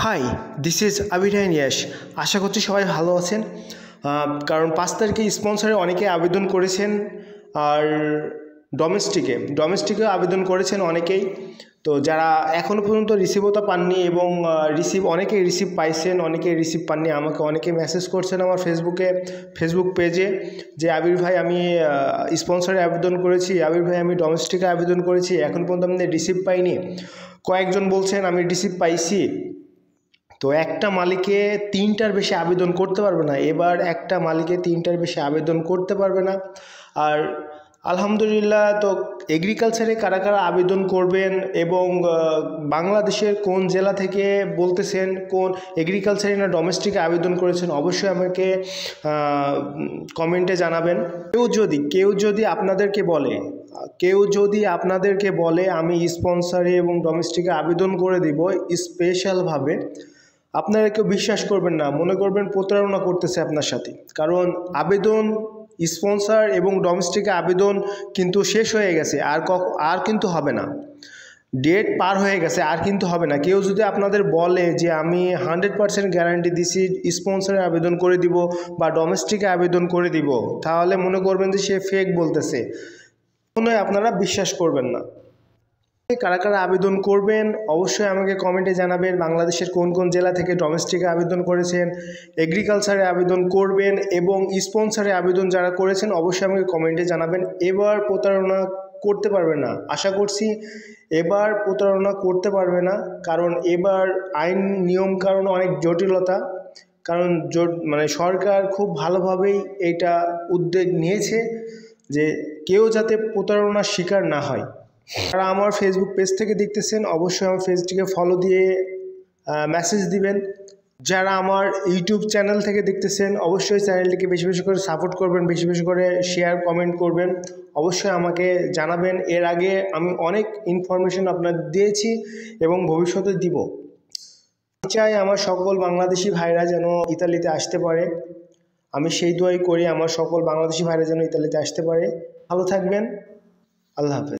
High, this is আবিরাইন ইয়াশ। আশা করছি সবাই ভালো আছেন। কারণ ৫ তারিখে স্পন্সরে অনেকে আবেদন করেছেন, আর ডোমেস্টিকে আবেদন করেছেন অনেকেই। তো যারা এখনও পর্যন্ত রিসিভও পাননি এবং অনেকেই রিসিভ পাইছেন, অনেকেই রিসিভ পাননি। আমাকে অনেকে মেসেজ করছেন আমার ফেসবুক পেজে যে আবির ভাই আমি স্পন্সরে আবেদন করেছি, আবির ভাই আমি ডোমেস্টিকে আবেদন করেছি, এখন পর্যন্ত আমি রিসিভ পাইনি। কয়েকজন বলছেন আমি রিসিভ পাইছি। তো একটা মালিকে ৩টার বেশি আবেদন করতে পারবে না, এবার একটা মালিকে ৩টার বেশি আবেদন করতে পারবে না। আর আলহামদুলিল্লাহ, তো এগ্রিকালচারে কারা কারা আবেদন করবেন এবং বাংলাদেশের কোন জেলা থেকে বলতেছেন, কোন এগ্রিকালচারে না ডোমেস্টিকে আবেদন করেছেন, অবশ্যই আমাকে কমেন্টে জানাবেন। কেউ যদি আপনাদেরকে বলে আমি স্পন্সরে এবং ডোমেস্টিকে আবেদন করে দিব স্পেশালভাবে, আপনারা কেউ বিশ্বাস করবেন না, মনে করবেন প্রতারণা করতেছে আপনার সাথে। কারণ আবেদন স্পন্সর এবং ডোমেস্টিকে আবেদন কিন্তু শেষ হয়ে গেছে, আর কিন্তু হবে না, ডেট পার হয়ে গেছে, আর কিন্তু হবে না। কেউ যদি আপনাদের বলে যে আমি 100% গ্যারান্টি দিছি স্পন্সরে আবেদন করে দিব বা ডোমেস্টিকে আবেদন করে দিব, তাহলে মনে করবেন যে সে ফেক বলতেছে, কখনোই আপনারা বিশ্বাস করবেন না। কারা কারা আবেদন করবেন অবশ্যই আমাকে কমেন্টে জানাবেন। বাংলাদেশের কোন কোন জেলা থেকে ডোমেস্টিকে আবেদন করেছেন, এগ্রিকালচারে আবেদন করবেন এবং স্পন্সরে আবেদন যারা করেছেন অবশ্যই আমাকে কমেন্টে জানাবেন। এবার প্রতারণা করতে পারবে না, আশা করছি এবার প্রতারণা করতে পারবে না। কারণ এবার আইন নিয়ম কারণ অনেক জটিলতা, কারণ সরকার খুব ভালোভাবেই এইটা উদ্যোগ নিয়েছে যে কেউ যাতে প্রতারণার শিকার না হয়। যারা আমার ফেসবুক পেজ থেকে দেখতেছেন অবশ্যই আমার পেজটিকে ফলো দিয়ে মেসেজ দিবেন। যারা আমার ইউটিউব চ্যানেল থেকে দেখতেছেন অবশ্যই চ্যানেলটিকে বেশি বেশি করে সাপোর্ট করবেন, বেশি বেশি করে শেয়ার কমেন্ট করবেন, অবশ্যই আমাকে জানাবেন। এর আগে আমি অনেক ইনফরমেশন আপনাদের দিয়েছি এবং ভবিষ্যতে দিব। চাই আমার সকল বাংলাদেশি ভাইরা যেন ইতালিতে আসতে পারে, আমি সেই দোয়াই করি আমার সকল বাংলাদেশি ভাইরা যেন ইতালিতে আসতে পারে। ভালো থাকবেন, আল্লাহ হাফেজ।